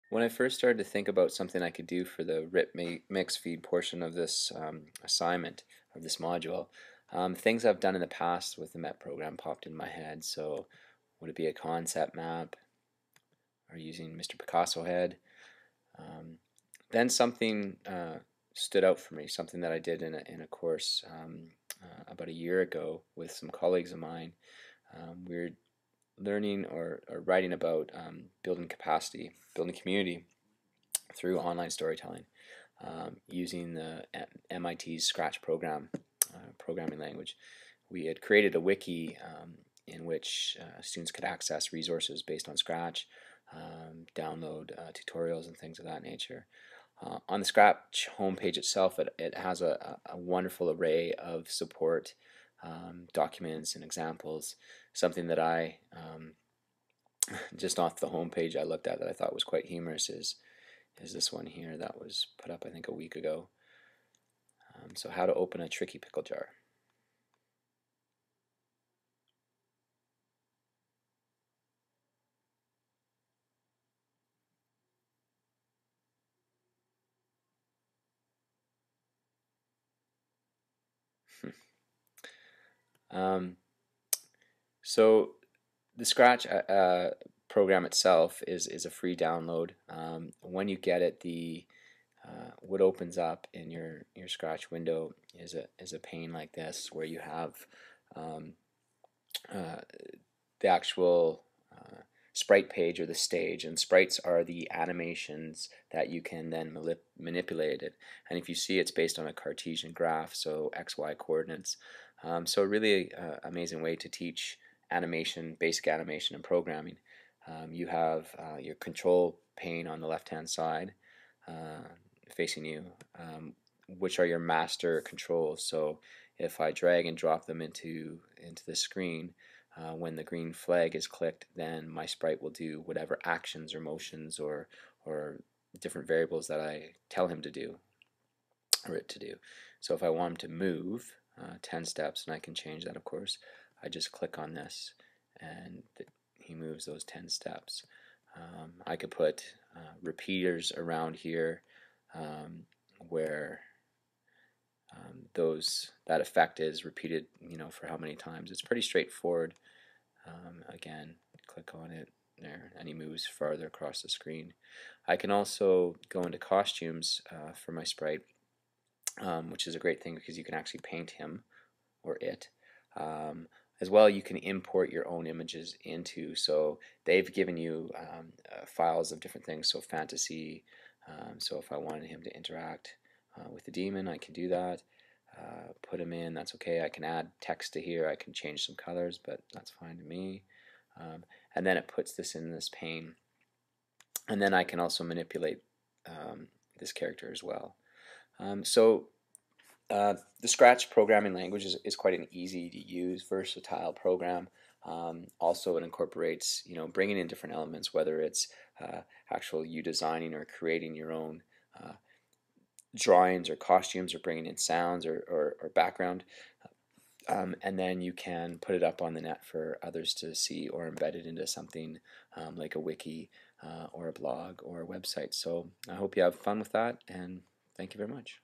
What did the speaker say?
When I first started to think about something I could do for the mix feed portion of this assignment, of this module, things I've done in the past with the MET program popped in my head. So would it be a concept map or using Mr. Picasso head? Um, then something stood out for me, something that I did in a course about a year ago with some colleagues of mine. We were learning or writing about building capacity, building community through online storytelling using the MIT's Scratch programming language. We had created a wiki in which students could access resources based on Scratch, download tutorials and things of that nature. On the Scratch homepage itself, it has a wonderful array of support documents and examples. Something that I just off the homepage I looked at that I thought was quite humorous is this one here that was put up I think a week ago. So how to open a tricky pickle jar. um, so the Scratch program itself is a free download. When you get it, what opens up in your Scratch window is a pane like this where you have um, uh, the actual sprite page or the stage, and sprites are the animations that you can then manipulate it. And if you see, it's based on a Cartesian graph, so XY coordinates. So a really amazing way to teach animation, basic animation and programming. You have your control pane on the left hand side facing you, which are your master controls. So if I drag and drop them into the screen, when the green flag is clicked, then my sprite will do whatever actions or motions or different variables that I tell him to do or it to do. So if I want him to move 10 steps, and I can change that of course, I just click on this and he moves those 10 steps. I could put repeaters around here where that effect is repeated, for how many times. It's pretty straightforward. Again, click on it there, and he moves farther across the screen. I can also go into costumes for my sprite, which is a great thing because you can actually paint him or it. As well, you can import your own images into, so they've given you files of different things, so fantasy, so if I wanted him to interact with the demon, I can do that. Put him in, that's okay. I can add text to here, I can change some colors, but that's fine to me. And then it puts this in this pane, and then I can also manipulate this character as well. The Scratch programming language is quite an easy to use, versatile program. Also, it incorporates, bringing in different elements, whether it's actual you designing or creating your own drawings or costumes, or bringing in sounds or background. And then you can put it up on the net for others to see or embed it into something like a wiki or a blog or a website. So I hope you have fun with that, and thank you very much.